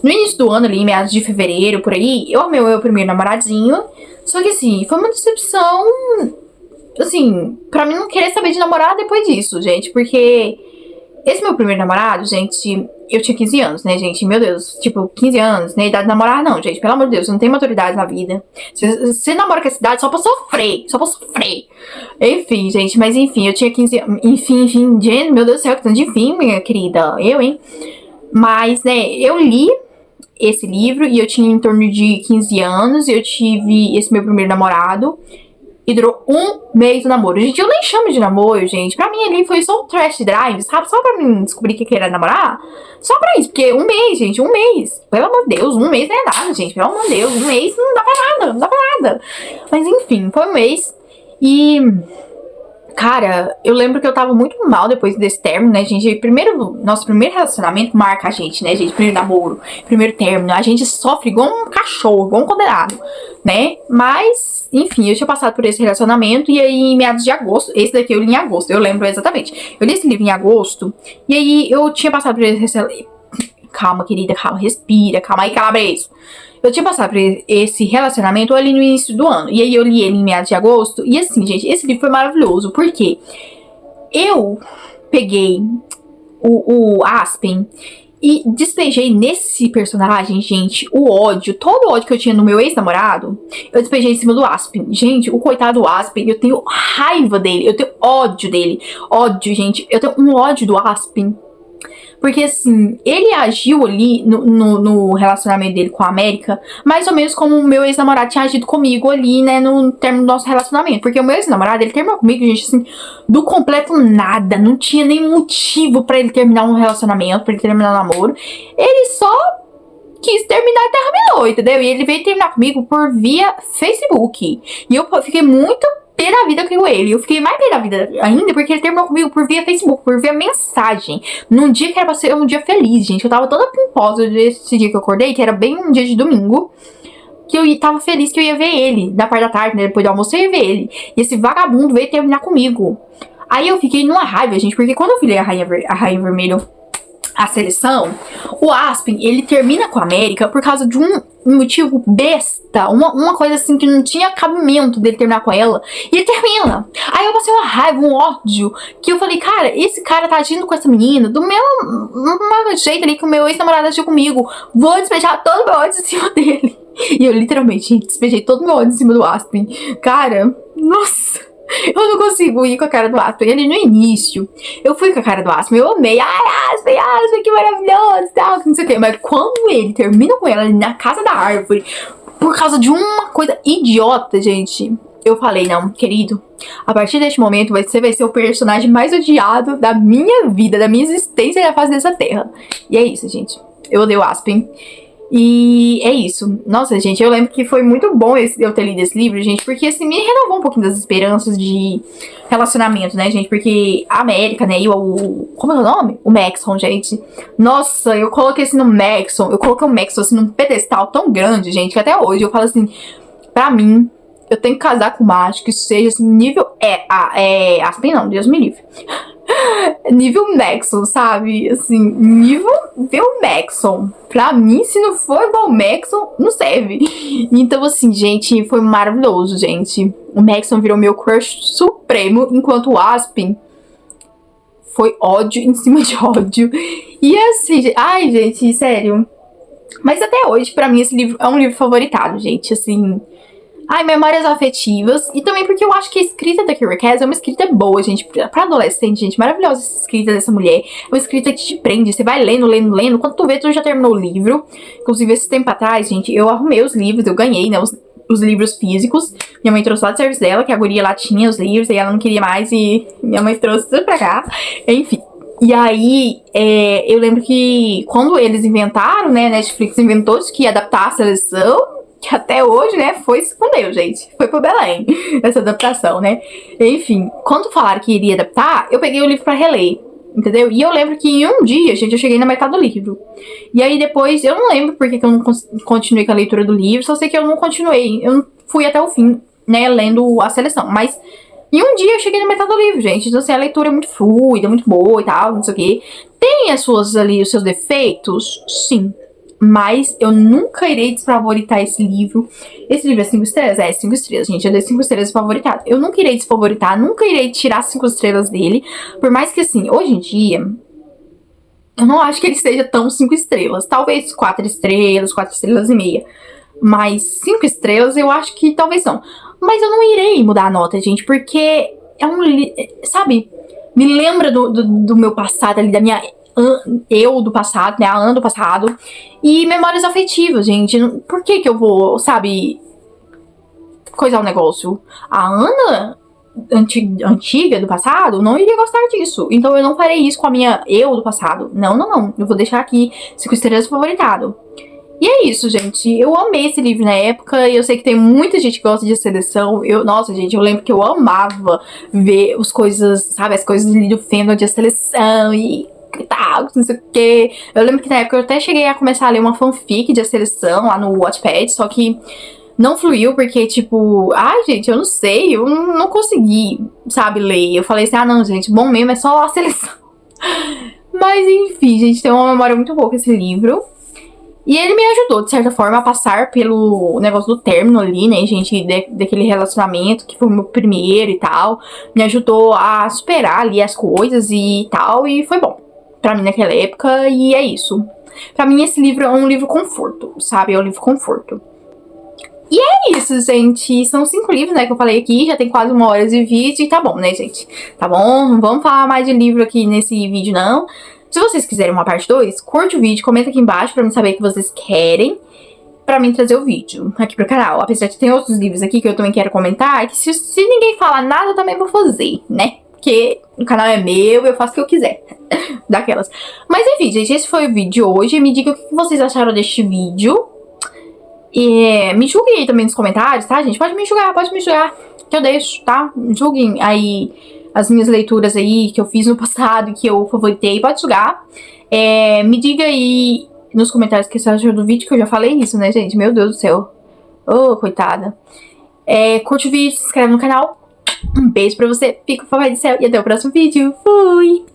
no início do ano, ali, em meados de fevereiro, por aí, eu amei o meu primeiro namoradinho. Só que, assim, foi uma decepção, assim, pra mim não querer saber de namorar depois disso, gente. Porque esse meu primeiro namorado, gente, eu tinha 15 anos, né, gente? Meu Deus, tipo, 15 anos, né? Idade de namorar, não, gente. Pelo amor de Deus, eu não tenho maturidade na vida. Você namora com essa idade só pra sofrer, Enfim, gente, mas enfim, eu tinha 15 anos. Enfim, gente, meu Deus do céu, que tanto de enfim, minha querida. Hein? Mas, né, eu li esse livro e eu tinha em torno de 15 anos e eu tive esse meu primeiro namorado e durou 1 mês o namoro. Gente, eu nem chamo de namoro, gente. Pra mim ali foi só um trash drive, sabe? Só pra mim descobrir que era namorar. Só pra isso, porque 1 mês, gente, 1 mês. Pelo amor de Deus, 1 mês não é nada, gente. Pelo amor de Deus, 1 mês não dá pra nada. Mas enfim, foi 1 mês e... Cara, eu lembro que eu tava muito mal depois desse término, né, gente? Nosso primeiro relacionamento marca a gente, né, gente? Primeiro namoro, primeiro término. A gente sofre igual um cachorro, igual um condenado, né? Mas, enfim, eu tinha passado por esse relacionamento e aí em meados de agosto, esse daqui eu li em agosto, eu lembro exatamente. Eu li esse livro em agosto e aí eu tinha passado por esse... Calma, querida, calma, respira, calma aí, calabreso. Eu tinha passado por esse relacionamento ali no início do ano. E aí eu li ele em meados de agosto. E assim, gente, esse livro foi maravilhoso. Porque eu peguei o Aspen e despejei nesse personagem, gente, o ódio. Todo o ódio que eu tinha no meu ex-namorado, eu despejei em cima do Aspen. Gente, o coitado do Aspen, eu tenho raiva dele. Eu tenho ódio dele. Ódio, gente. Eu tenho um ódio do Aspen. Porque, assim, ele agiu ali no relacionamento dele com a América, mais ou menos como o meu ex-namorado tinha agido comigo ali, né, no término do nosso relacionamento. Porque o meu ex-namorado, ele terminou comigo, gente, assim, do completo nada. Não tinha nenhum motivo pra ele terminar um relacionamento, pra ele terminar um namoro. Ele só quis terminar e terminou, entendeu? E ele veio terminar comigo por via Facebook. E eu fiquei muito pé da vida com ele. Eu fiquei mais pé da vida ainda porque ele terminou comigo por via Facebook, por via mensagem. Num dia que era pra ser um dia feliz, gente. Eu tava toda pimposa desse dia que eu acordei, que era bem um dia de domingo. Que eu tava feliz que eu ia ver ele. Na parte da tarde, né? Depois do almoço eu ia ver ele. E esse vagabundo veio terminar comigo. Aí eu fiquei numa raiva, gente. Porque quando eu virei a Rainha Vermelha, a seleção, o Aspen, ele termina com a América por causa de um motivo besta, uma coisa assim que não tinha cabimento dele terminar com ela, e ele termina. Aí eu passei uma raiva, um ódio, que eu falei, cara, esse cara tá agindo com essa menina do mesmo jeito ali que o meu ex-namorado agiu comigo, vou despejar todo o meu ódio em cima dele. E eu literalmente despejei todo o meu ódio em cima do Aspen. Cara, nossa, eu não consigo ir com a cara do Aspen. Ele no início, eu fui com a cara do Aspen, eu amei. Ai, Aspen, que maravilhoso, tal, não sei o que. Mas quando ele termina com ela na casa da árvore, por causa de uma coisa idiota, gente, eu falei, não, querido, a partir deste momento você vai ser o personagem mais odiado da minha vida, da minha existência na face dessa terra. E é isso, gente. Eu odeio o Aspen. E é isso. Nossa, gente, eu lembro que foi muito bom eu ter lido esse livro, gente, porque assim, me renovou um pouquinho das esperanças de relacionamento, né, gente? Porque a América, né, e como é o nome? O Maxon, gente. Nossa, eu coloquei assim no Maxon, eu coloquei o Maxon assim num pedestal tão grande, gente, que até hoje eu falo assim, pra mim, eu tenho que casar com um macho que seja assim, nível. Aspen não, Deus me livre. Nível Maxon, sabe? Assim, nível Maxon. Pra mim, se não for igual o Maxon, não serve. Então, assim, gente, foi maravilhoso, gente. O Maxon virou meu crush supremo, enquanto o Aspen foi ódio em cima de ódio. E assim, ai, gente, sério. Mas até hoje, pra mim, esse livro é um livro favoritado, gente, assim. Ai, memórias afetivas. E também porque eu acho que a escrita da Kiera Cass é uma escrita boa, gente. Pra adolescente, gente. Maravilhosa essa escrita dessa mulher. É uma escrita que te prende. Você vai lendo, lendo, lendo. Quando tu vê, tu já terminou o livro. Inclusive, esse tempo atrás, gente, eu arrumei os livros. Eu ganhei, né, os livros físicos. Minha mãe trouxe lá do serviço dela, que a guria lá tinha os livros. E ela não queria mais. E minha mãe trouxe tudo pra cá. Enfim. E aí, eu lembro que quando eles inventaram, né, Netflix inventou que ia adaptar a seleção, que até hoje, né, foi se escondeu, gente. Foi pro Belém, essa adaptação, né. Enfim, quando falaram que iria adaptar, eu peguei o livro pra reler, entendeu? E eu lembro que em um dia, gente, eu cheguei na metade do livro. E aí depois, eu não lembro porque que eu não continuei com a leitura do livro, só sei que eu não continuei. Eu não fui até o fim, né, lendo a seleção. Mas em um dia eu cheguei na metade do livro, gente. Então, assim, a leitura é muito fluida, muito boa e tal, não sei o quê. Tem as suas ali, os seus defeitos? Sim. Mas eu nunca irei desfavoritar esse livro. Esse livro é 5 estrelas? É 5 estrelas, gente. Eu dei 5 estrelas favoritado. Eu nunca irei desfavoritar, nunca irei tirar 5 estrelas dele. Por mais que, assim, hoje em dia, eu não acho que ele seja tão 5 estrelas. Talvez 4 estrelas, 4 estrelas e meia. Mas 5 estrelas eu acho que talvez não. Mas eu não irei mudar a nota, gente, porque é um livro, sabe? Me lembra do meu passado ali, da minha eu do passado, né, a Ana do passado, e memórias afetivas, gente. Por que eu vou, sabe, coisar um negócio? A Ana antiga do passado não iria gostar disso, então eu não farei isso com a minha eu do passado. Não, eu vou deixar aqui 5 estrelas favoritado. E é isso, gente. Eu amei esse livro na época. E eu sei que tem muita gente que gosta de seleção. Nossa, gente, eu lembro que eu amava ver as coisas, sabe? As coisas do fandom de seleção e tal, não sei o que. Eu lembro que na época eu até cheguei a começar a ler uma fanfic de seleção lá no Wattpad. Só que não fluiu porque, tipo... Ai, gente, eu não sei. Eu não consegui, sabe, ler. Eu falei assim, ah, não, gente. Bom mesmo é só a seleção. Mas, enfim, gente. Tem uma memória muito boa com esse livro. E ele me ajudou, de certa forma, a passar pelo negócio do término ali, né, gente, daquele relacionamento que foi o meu primeiro e tal. Me ajudou a superar ali as coisas e tal, e foi bom pra mim naquela época, e é isso. Pra mim esse livro é um livro conforto, sabe, é um livro conforto. E é isso, gente, são 5 livros, né, que eu falei aqui, já tem quase 1 hora de vídeo, e tá bom, né, gente? Tá bom, não vamos falar mais de livro aqui nesse vídeo, não. Se vocês quiserem uma parte 2, curte o vídeo, comenta aqui embaixo pra mim saber que vocês querem pra mim trazer o vídeo aqui pro canal. Apesar de ter outros livros aqui que eu também quero comentar, que se ninguém falar nada, eu também vou fazer, né? Porque o canal é meu, eu faço o que eu quiser. Daquelas. Mas enfim, gente, esse foi o vídeo de hoje. Me diga o que vocês acharam deste vídeo. E me julguem aí também nos comentários, tá, gente? Pode me julgar, que eu deixo, tá? Julguem aí as minhas leituras aí que eu fiz no passado, que eu favoritei, pode julgar. Me diga aí nos comentários o que você achou do vídeo, que eu já falei isso, né, gente? Meu Deus do céu. Oh, coitada. Curte o vídeo, se inscreve no canal. Um beijo pra você, fica com o papai do céu e até o próximo vídeo. Fui!